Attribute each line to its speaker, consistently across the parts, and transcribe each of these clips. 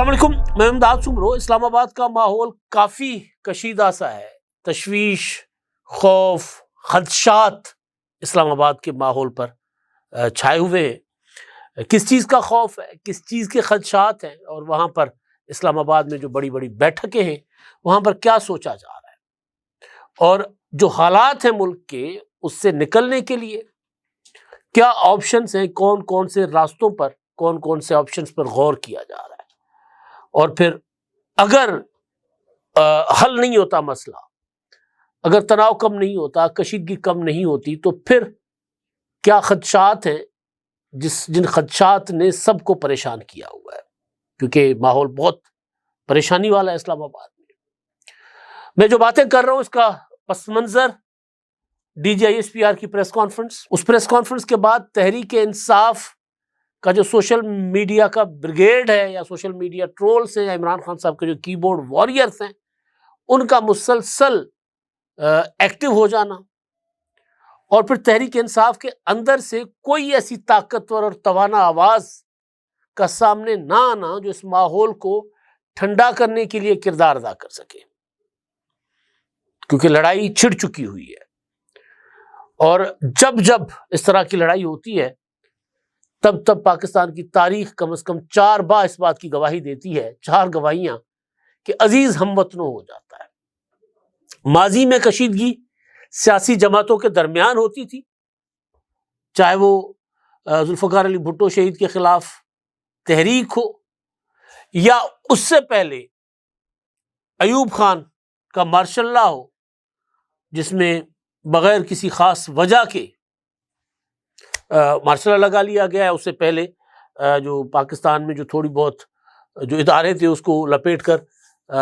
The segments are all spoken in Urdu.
Speaker 1: السلام علیکم، میں امداد سمرو۔ اسلام آباد کا ماحول کافی کشیدہ سا ہے، تشویش، خوف، خدشات اسلام آباد کے ماحول پر چھائے ہوئے ہیں۔ کس چیز کا خوف ہے، کس چیز کے خدشات ہیں، اور وہاں پر اسلام آباد میں جو بڑی بڑی بیٹھکیں ہیں وہاں پر کیا سوچا جا رہا ہے، اور جو حالات ہیں ملک کے اس سے نکلنے کے لیے کیا آپشنز ہیں، کون کون سے راستوں پر، کون کون سے آپشنز پر غور کیا جا رہا ہے، اور پھر اگر حل نہیں ہوتا مسئلہ، اگر تناؤ کم نہیں ہوتا، کشیدگی کم نہیں ہوتی، تو پھر کیا خدشات ہیں جن خدشات نے سب کو پریشان کیا ہوا ہے، کیونکہ ماحول بہت پریشانی والا ہے اسلام آباد میں۔ میں جو باتیں کر رہا ہوں اس کا پس منظر D G I S P R کی پریس کانفرنس، اس پریس کانفرنس کے بعد تحریک انصاف کا جو سوشل میڈیا کا بریگیڈ ہے، یا سوشل میڈیا ٹرولز ہیں، یا عمران خان صاحب کے جو کی بورڈ واریئرز ہیں، ان کا مسلسل ایکٹیو ہو جانا، اور پھر تحریک انصاف کے اندر سے کوئی ایسی طاقتور اور توانا آواز کا سامنے نہ آنا جو اس ماحول کو ٹھنڈا کرنے کے لیے کردار ادا کر سکے، کیونکہ لڑائی چھڑ چکی ہوئی ہے، اور جب جب اس طرح کی لڑائی ہوتی ہے تب تب پاکستان کی تاریخ کم از کم 4 بار اس بات کی گواہی دیتی ہے، 4 گواہیاں، کہ عزیز ہم وطنوں ہو جاتا ہے۔ ماضی میں کشیدگی سیاسی جماعتوں کے درمیان ہوتی تھی، چاہے وہ ذوالفقار علی بھٹو شہید کے خلاف تحریک ہو، یا اس سے پہلے ایوب خان کا مارشل لا ہو، جس میں بغیر کسی خاص وجہ کے مارشل لا لگا لیا گیا ہے۔ اس سے پہلے جو پاکستان میں جو تھوڑی بہت جو ادارے تھے اس کو لپیٹ کر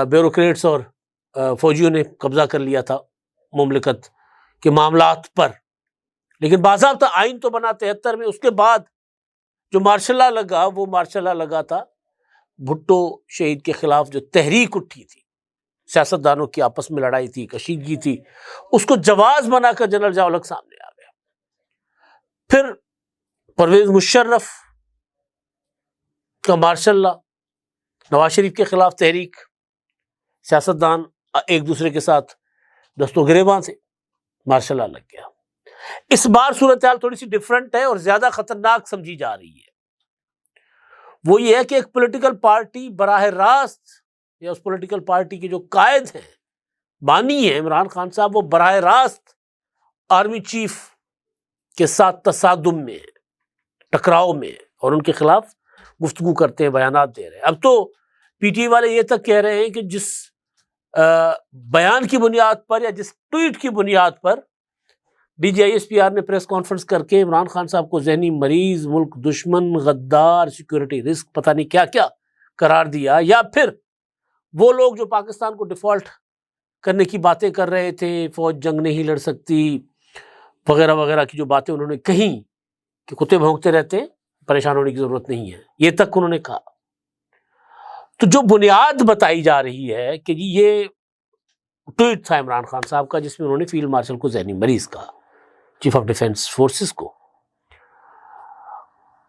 Speaker 1: بیوروکریٹس اور فوجیوں نے قبضہ کر لیا تھا مملکت کے معاملات پر، لیکن باضابطہ آئین تو بنا 73 میں۔ اس کے بعد جو مارشل لا لگا وہ مارشل لا لگا تھا بھٹو شہید کے خلاف جو تحریک اٹھی تھی، سیاستدانوں کی آپس میں لڑائی تھی، کشیدگی تھی، اس کو جواز بنا کر جنرل ضیاء الحق سامنے آ گیا۔ پھر پرویز مشرف کا مارشل لا، نواز شریف کے خلاف تحریک، سیاستدان ایک دوسرے کے ساتھ دست و گریباں سے، مارشل لا لگ گیا۔ اس بار صورتحال تھوڑی سی ڈیفرنٹ ہے اور زیادہ خطرناک سمجھی جا رہی ہے۔ وہ یہ ہے کہ ایک پولیٹیکل پارٹی براہ راست، یا اس پولیٹیکل پارٹی کے جو قائد ہیں، بانی ہیں عمران خان صاحب، وہ براہ راست آرمی چیف کے ساتھ تصادم میں، ٹکراؤ میں، اور ان کے خلاف گفتگو کرتے ہیں، بیانات دے رہے ہیں۔ اب تو پی ٹی آئی والے یہ تک کہہ رہے ہیں کہ جس بیان کی بنیاد پر یا جس ٹویٹ کی بنیاد پر D G I S P R نے پریس کانفرنس کر کے عمران خان صاحب کو ذہنی مریض، ملک دشمن، غدار، سیکورٹی رسک، پتہ نہیں کیا کیا قرار دیا، یا پھر وہ لوگ جو پاکستان کو ڈیفالٹ کرنے کی باتیں کر رہے تھے، فوج جنگ نہیں لڑ سکتی وغیرہ وغیرہ کی جو باتیں انہوں نے کہیں کہ کتے بھونکتے رہتے ہیں، پریشان ہونے کی ضرورت نہیں ہے، یہ تک انہوں نے کہا۔ تو جو بنیاد بتائی جا رہی ہے کہ یہ ٹویٹ تھا عمران خان صاحب کا جس میں انہوں نے فیلڈ مارشل کو ذہنی مریض کہا، چیف آف ڈیفنس فورسز کو،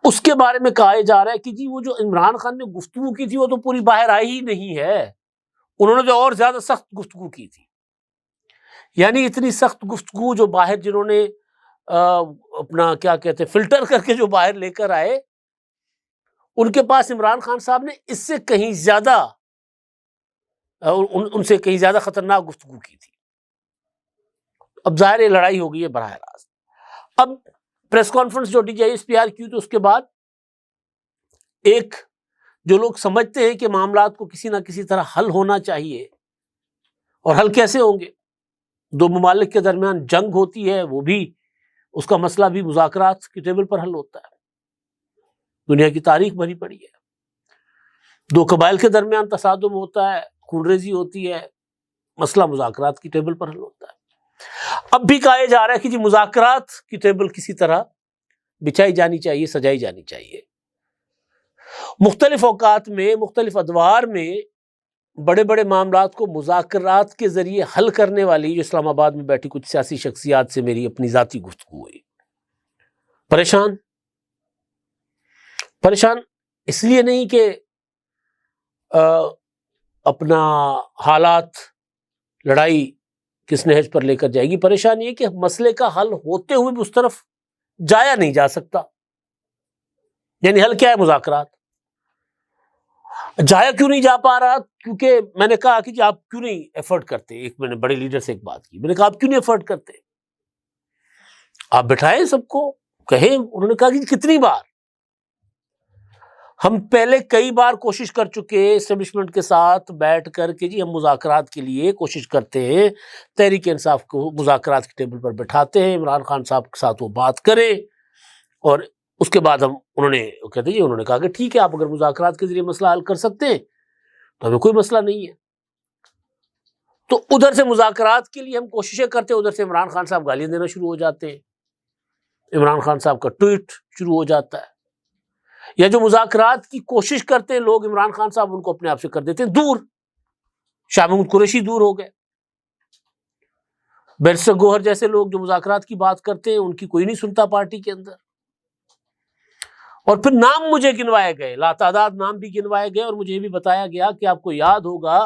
Speaker 1: اس کے بارے میں کہا جا رہا ہے کہ جی وہ جو عمران خان نے گفتگو کی تھی وہ تو پوری باہر آئی ہی نہیں ہے، انہوں نے جو اور زیادہ سخت گفتگو کی تھی، یعنی اتنی سخت گفتگو جو باہر جنہوں نے اپنا کیا کہتے ہیں فلٹر کر کے جو باہر لے کر آئے، ان کے پاس عمران خان صاحب نے اس سے کہیں زیادہ ان سے کہیں زیادہ خطرناک گفتگو کی تھی۔ اب ظاہر یہ لڑائی ہو گئی ہے براہ راست۔ اب پریس کانفرنس جو D G I S P R کی تو اس کے بعد ایک جو لوگ سمجھتے ہیں کہ معاملات کو کسی نہ کسی طرح حل ہونا چاہیے، اور حل کیسے ہوں گے، 2 ممالک کے درمیان جنگ ہوتی ہے، وہ بھی اس کا مسئلہ بھی مذاکرات کی ٹیبل پر حل ہوتا ہے، دنیا کی تاریخ بھری پڑی ہے۔ 2 قبائل کے درمیان تصادم ہوتا ہے، خون ریزی ہوتی ہے، مسئلہ مذاکرات کی ٹیبل پر حل ہوتا ہے۔ اب بھی کہا جا رہا ہے کہ جی مذاکرات کی ٹیبل کسی طرح بچھائی جانی چاہیے، سجائی جانی چاہیے۔ مختلف اوقات میں، مختلف ادوار میں بڑے بڑے معاملات کو مذاکرات کے ذریعے حل کرنے والی جو اسلام آباد میں بیٹھی کچھ سیاسی شخصیات سے میری اپنی ذاتی گفتگو ہوئی، پریشان اس لیے نہیں کہ اپنا حالات لڑائی کس نہج پر لے کر جائے گی. پریشانی ہے کہ مسئلے کا حل ہوتے ہوئے بھی اس طرف جایا نہیں جا سکتا. یعنی حل کیا ہے؟ مذاکرات. جایا کیوں نہیں جا پا رہا؟ کیونکہ میں نے کہا کہ جی آپ کیوں نہیں ایفرٹ کرتے. میں نے بڑے لیڈر سے ایک بات کی, میں نے کہا آپ کیوں نہیں ایفرٹ کرتے؟ آپ بٹھائیں سب کو, کہیں. انہوں نے کہا کہ کتنی بار ہم پہلے کئی بار کوشش کر چکے اسٹیبلشمنٹ کے ساتھ بیٹھ کر کہ جی ہم مذاکرات کے لیے کوشش کرتے ہیں, تحریک انصاف کو مذاکرات کے ٹیبل پر بٹھاتے ہیں, عمران خان صاحب کے ساتھ وہ بات کریں, اور اس کے بعد انہوں نے کہا کہ ٹھیک ہے آپ اگر مذاکرات کے ذریعے مسئلہ حل کر سکتے ہیں تو ہمیں کوئی مسئلہ نہیں ہے. تو ادھر سے مذاکرات کے لیے ہم کوششیں کرتے ہیں, ادھر سے عمران خان صاحب گالیاں دینا شروع ہو جاتے ہیں, عمران خان صاحب کا ٹویٹ شروع ہو جاتا ہے, یا جو مذاکرات کی کوشش کرتے ہیں لوگ عمران خان صاحب ان کو اپنے آپ سے کر دیتے ہیں دور. شاہ محمود قریشی دور ہو گئے, بیرسٹر گوہر جیسے لوگ جو مذاکرات کی بات کرتے ہیں ان کی کوئی نہیں سنتا پارٹی کے اندر. اور پھر نام مجھے گنوائے گئے, لاتعداد نام بھی گنوائے گئے, اور مجھے یہ بھی بتایا گیا کہ آپ کو یاد ہوگا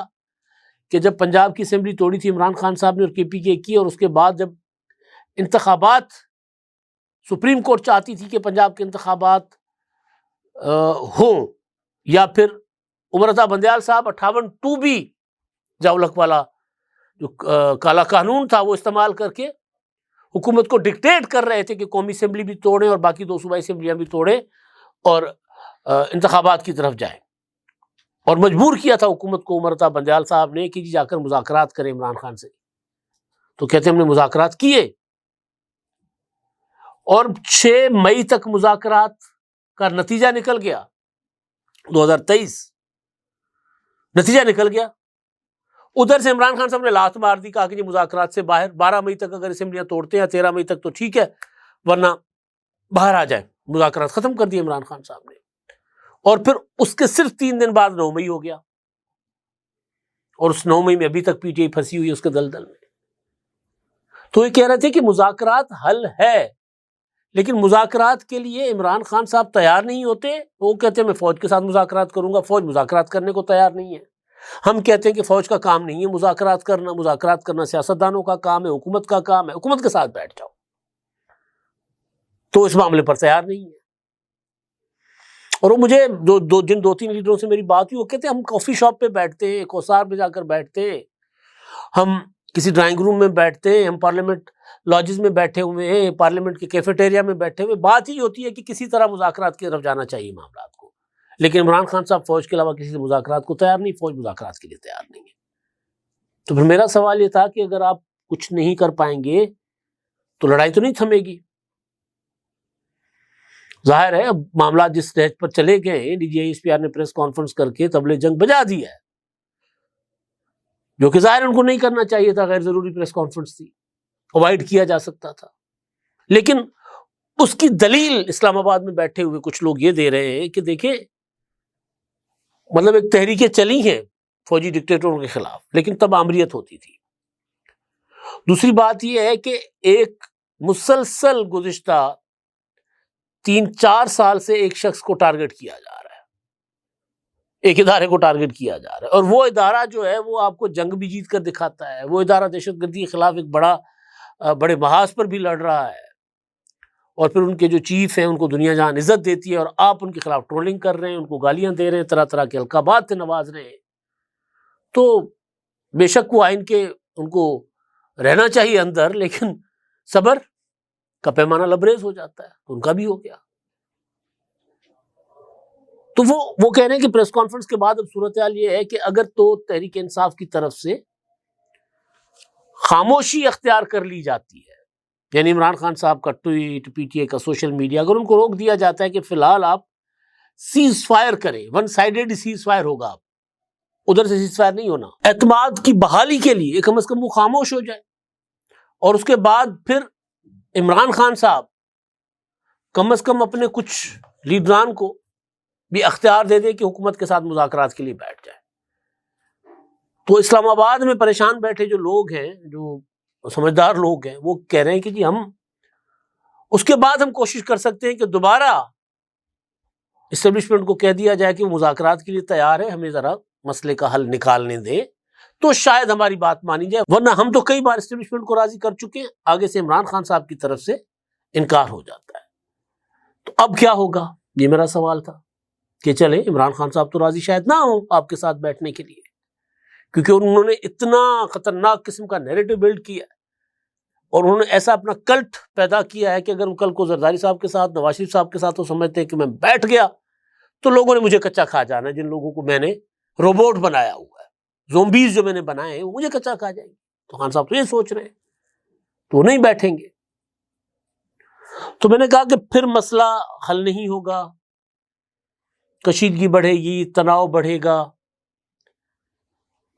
Speaker 1: کہ جب پنجاب کی اسمبلی توڑی تھی عمران خان صاحب نے اور کے پی کے کی, اور اس کے بعد جب انتخابات سپریم کورٹ چاہتی تھی کہ پنجاب کے انتخابات ہوں, یا پھر عمر عطا بندیال صاحب 58 بھی جاولک والا جو کالا قانون تھا وہ استعمال کر کے حکومت کو ڈکٹیٹ کر رہے تھے کہ قومی اسمبلی بھی توڑیں اور باقی 2 صوبائی اسمبلیاں بھی توڑیں اور انتخابات کی طرف جائیں, اور مجبور کیا تھا حکومت کو عمر عطا بندیال صاحب نے کہ جی جا کر مذاکرات کریں عمران خان سے. تو کہتے ہیں ہم نے مذاکرات کیے, اور 6 مئی تک مذاکرات کا نتیجہ نکل گیا. 2023 نتیجہ نکل گیا. ادھر سے عمران خان صاحب نے لات مار دی, کہا کہ جی مذاکرات سے باہر, 12 مئی تک اگر اسمبلیاں توڑتے ہیں 13 مئی تک تو ٹھیک ہے, ورنہ باہر آ جائیں. مذاکرات ختم کر دیے عمران خان صاحب نے. اور پھر اس کے صرف 3 دن بعد 9 مئی ہو گیا, اور اس 9 مئی میں ابھی تک پی ٹی آئی پھنسی ہوئی ہے اس کے دلدل میں. تو یہ کہہ رہے تھے کہ مذاکرات حل ہے, لیکن مذاکرات کے لیے عمران خان صاحب تیار نہیں ہوتے. وہ کہتے ہیں میں فوج کے ساتھ مذاکرات کروں گا, فوج مذاکرات کرنے کو تیار نہیں ہے. ہم کہتے ہیں کہ فوج کا کام نہیں ہے مذاکرات کرنا, مذاکرات کرنا سیاستدانوں کا کام ہے, حکومت کا کام ہے, حکومت کے ساتھ بیٹھ جاؤ. تو اس معاملے پر تیار نہیں ہے. اور وہ مجھے جن 2-3 لیڈروں سے میری بات ہوئی, وہ کہتے ہیں ہم کافی شاپ پہ بیٹھتے ہیں, کوثار پہ جا کر بیٹھتے ہیں, ہم کسی ڈرائنگ روم میں بیٹھتے ہیں, ہم پارلیمنٹ لاجز میں بیٹھے ہوئے ہیں, پارلیمنٹ کے کیفیٹیریا میں بیٹھے ہوئے. بات ہی ہوتی ہے کہ کسی طرح مذاکرات کی طرف جانا چاہیے معاملات کو, لیکن عمران خان صاحب فوج کے علاوہ کسی سے مذاکرات کو تیار نہیں, فوج مذاکرات کے لیے تیار نہیں ہے. تو پھر میرا سوال یہ تھا کہ اگر آپ کچھ نہیں کر پائیں گے تو لڑائی تو نہیں تھمے گی. ظاہر ہے اب معاملات جس نہج پر چلے گئے, D G I S P R نے پریس کانفرنس کر کے طبلِ جنگ بجا دیا ہے, جو کہ ظاہر ان کو نہیں کرنا چاہیے تھا. غیر ضروری پریس کانفرنس تھی, اوائڈ کیا جا سکتا تھا. لیکن اس کی دلیل اسلام آباد میں بیٹھے ہوئے کچھ لوگ یہ دے رہے ہیں کہ دیکھیں مطلب ایک تحریکیں چلی ہیں فوجی ڈکٹیٹروں کے خلاف, لیکن تب آمریت ہوتی تھی. دوسری بات یہ ہے کہ ایک مسلسل گزشتہ 3-4 سال سے ایک شخص کو ٹارگٹ کیا جا رہا ہے, ایک ادارے کو ٹارگٹ کیا جا رہا ہے, اور وہ ادارہ جو ہے وہ آپ کو جنگ بھی جیت کر دکھاتا ہے. وہ ادارہ دہشت گردی کے خلاف ایک بڑے محاذ پر بھی لڑ رہا ہے, اور پھر ان کے جو چیف ہیں ان کو دنیا جہاں عزت دیتی ہے, اور آپ ان کے خلاف ٹرولنگ کر رہے ہیں, ان کو گالیاں دے رہے ہیں, طرح طرح کے القابات سے نواز رہے ہیں. تو بے شک وہ آئین کے ان کو رہنا چاہیے اندر, لیکن صبر کا پیمانہ لبریز ہو جاتا ہے, تو ان کا بھی ہو گیا. تو وہ کہہ رہے ہیں کہ پریس کانفرنس کے بعد اب صورتحال یہ ہے کہ اگر تو تحریک انصاف کی طرف سے خاموشی اختیار کر لی جاتی ہے, یعنی عمران خان صاحب کا ٹویٹ, پی ٹی اے کا سوشل میڈیا, اگر ان کو روک دیا جاتا ہے کہ فی الحال آپ سیز فائر کریں, ون سائیڈڈ سیز فائر ہوگا, آپ ادھر سے سیز فائر نہیں ہونا, اعتماد کی بحالی کے لیے کم از کم وہ خاموش ہو جائے, اور اس کے بعد پھر عمران خان صاحب کم از کم اپنے کچھ لیڈران کو بھی اختیار دے دے کہ حکومت کے ساتھ مذاکرات کے لیے بیٹھ جائے. تو اسلام آباد میں پریشان بیٹھے جو لوگ ہیں, جو سمجھدار لوگ ہیں, وہ کہہ رہے ہیں کہ جی ہم اس کے بعد ہم کوشش کر سکتے ہیں کہ دوبارہ اسٹیبلشمنٹ کو کہہ دیا جائے کہ وہ مذاکرات کے لیے تیار ہے, ہمیں ذرا مسئلے کا حل نکالنے دیں تو شاید ہماری بات مانی جائے، ورنہ ہم تو کئی بار اسٹیبلشمنٹ کو راضی کر چکے ہیں، آگے سے عمران خان صاحب کی طرف سے انکار ہو جاتا ہے۔ تو اب کیا ہوگا، یہ میرا سوال تھا کہ چلے عمران خان صاحب تو راضی شاید نہ ہوں آپ کے ساتھ بیٹھنے کے لیے، کیونکہ انہوں نے اتنا خطرناک قسم کا نیریٹو بلڈ کیا ہے اور انہوں نے ایسا اپنا کلٹ پیدا کیا ہے کہ اگر وہ کل کو زرداری صاحب کے ساتھ، نواز شریف صاحب کے ساتھ وہ سمجھتے ہیں کہ میں بیٹھ گیا تو لوگوں نے مجھے کچا کھا جانا ہے، جن لوگوں کو میں نے روبوٹ بنایا ہوا ہے، زومبیز جو میں نے بنائے ہیں وہ مجھے کچا کھا جائیں گے۔ تو خان صاحب تو یہ سوچ رہے ہیں، تو وہ نہیں بیٹھیں گے۔ تو میں نے کہا کہ پھر مسئلہ حل نہیں ہوگا، کشیدگی بڑھے گی، تناؤ بڑھے گا،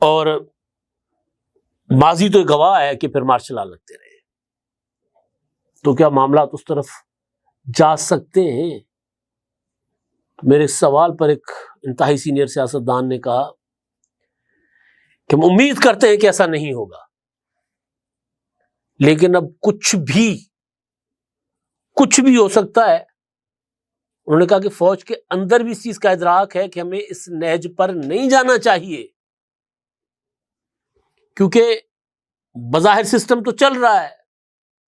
Speaker 1: اور ماضی تو گواہ ہے کہ پھر مارشل لا لگتے رہے، تو کیا معاملات اس طرف جا سکتے ہیں؟ میرے اس سوال پر ایک انتہائی سینئر سیاستدان نے کہا کہ ہم امید کرتے ہیں کہ ایسا نہیں ہوگا، لیکن اب کچھ بھی ہو سکتا ہے۔ انہوں نے کہا کہ فوج کے اندر بھی اس چیز کا ادراک ہے کہ ہمیں اس نہج پر نہیں جانا چاہیے، کیونکہ بظاہر سسٹم تو چل رہا ہے،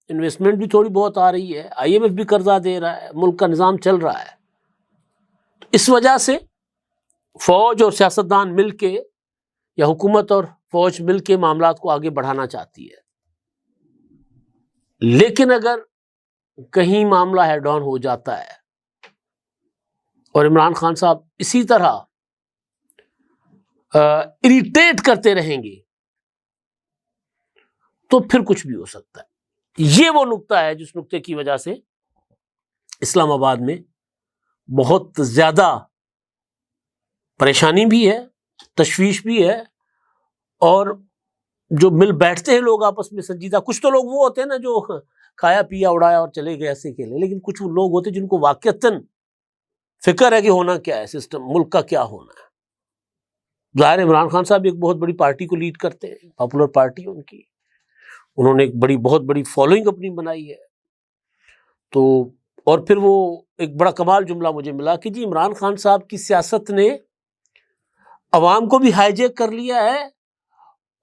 Speaker 1: انویسٹمنٹ بھی تھوڑی بہت آ رہی ہے، آئی ایم ایف بھی قرضہ دے رہا ہے، ملک کا نظام چل رہا ہے، اس وجہ سے فوج اور سیاستدان مل کے یا حکومت اور فوج مل کے معاملات کو آگے بڑھانا چاہتی ہے۔ لیکن اگر کہیں معاملہ ہیڈ آن ہو جاتا ہے اور عمران خان صاحب اسی طرح اریٹیٹ کرتے رہیں گے تو پھر کچھ بھی ہو سکتا ہے۔ یہ وہ نقطہ ہے جس نقطے کی وجہ سے اسلام آباد میں بہت زیادہ پریشانی بھی ہے، تشویش بھی ہے، اور جو مل بیٹھتے ہیں لوگ آپس میں سنجیدہ، کچھ تو لوگ وہ ہوتے ہیں نا جو کھایا پیا اڑایا اور چلے گئے ایسے کے لیے، لیکن کچھ وہ لوگ ہوتے ہیں جن کو واقعتاً فکر ہے کہ ہونا کیا ہے، سسٹم ملک کا کیا ہونا ہے۔ ظاہر عمران خان صاحب ایک بہت بڑی پارٹی کو لیڈ کرتے ہیں، پاپولر پارٹی ان کی، انہوں نے ایک بہت بڑی فالوئنگ اپنی بنائی ہے۔ تو اور پھر وہ ایک بڑا کمال جملہ مجھے ملا کہ جی عمران خان صاحب کی سیاست نے عوام کو بھی ہائی جیک کر لیا ہے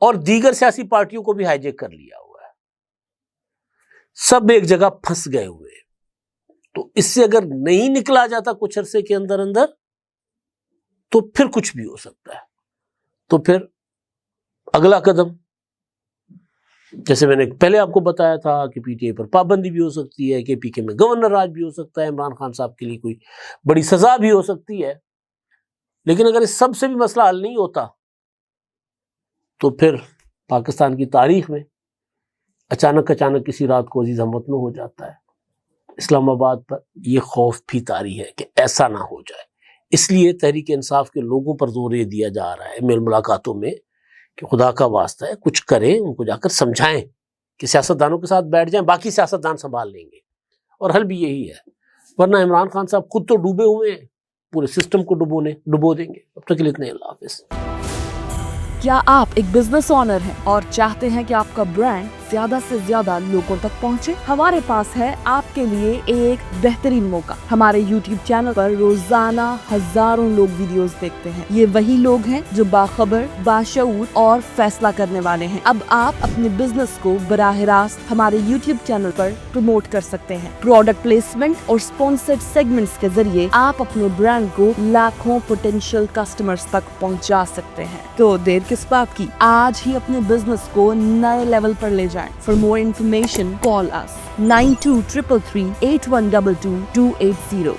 Speaker 1: اور دیگر سیاسی پارٹیوں کو بھی ہائی جیک کر لیا ہوا ہے، سب ایک جگہ پھنس گئے ہوئے۔ تو اس سے اگر نہیں نکلا جاتا کچھ عرصے کے اندر تو پھر کچھ بھی ہو سکتا ہے۔ تو پھر اگلا قدم، جیسے میں نے پہلے آپ کو بتایا تھا کہ پی ٹی آئی پر پابندی بھی ہو سکتی ہے، کہ پی کے میں گورنر راج بھی ہو سکتا ہے، عمران خان صاحب کے لیے کوئی بڑی سزا بھی ہو سکتی ہے۔ لیکن اگر اس سب سے بھی مسئلہ حل نہیں ہوتا تو پھر پاکستان کی تاریخ میں اچانک کسی رات کو عزیز ہم وطنوں ہو جاتا ہے۔ اسلام آباد پر یہ خوف بھی طاری ہے کہ ایسا نہ ہو جائے، اس لیے تحریک انصاف کے لوگوں پر زور یہ دیا جا رہا ہے میل ملاقاتوں میں کہ خدا کا واسطہ ہے کچھ کریں، ان کو جا کر سمجھائیں کہ سیاستدانوں کے ساتھ بیٹھ جائیں، باقی سیاستدان سنبھال لیں گے، اور حل بھی یہی ہے۔ ورنہ عمران خان صاحب خود تو ڈوبے ہوئے ہیں، پورے سسٹم کو ڈبو دیں گے۔ اب تک کے لیے اتنے، اللہ حافظ۔
Speaker 2: کیا آپ ایک بزنس اونر ہیں اور چاہتے ہیں کہ آپ کا برانڈ زیادہ سے زیادہ لوگوں تک پہنچے؟ ہمارے پاس ہے آپ کے لیے ایک بہترین موقع۔ ہمارے یوٹیوب چینل پر روزانہ ہزاروں لوگ ویڈیوز دیکھتے ہیں۔ یہ وہی لوگ ہیں جو باخبر، باشعور اور فیصلہ کرنے والے ہیں۔ اب آپ اپنے بزنس کو براہ راست ہمارے یوٹیوب چینل پر پروموٹ کر سکتے ہیں۔ پروڈکٹ پلیسمنٹ اور اسپانسرڈ سیگمنٹس کے ذریعے آپ اپنے برانڈ کو لاکھوں پوٹینشیل کسٹمرز تک پہنچا سکتے ہیں۔ تو دیر کس بات کی، آج ہی اپنے بزنس کو نئے لیول پر لے جائیں۔ For more information, call us 9233 8122 280.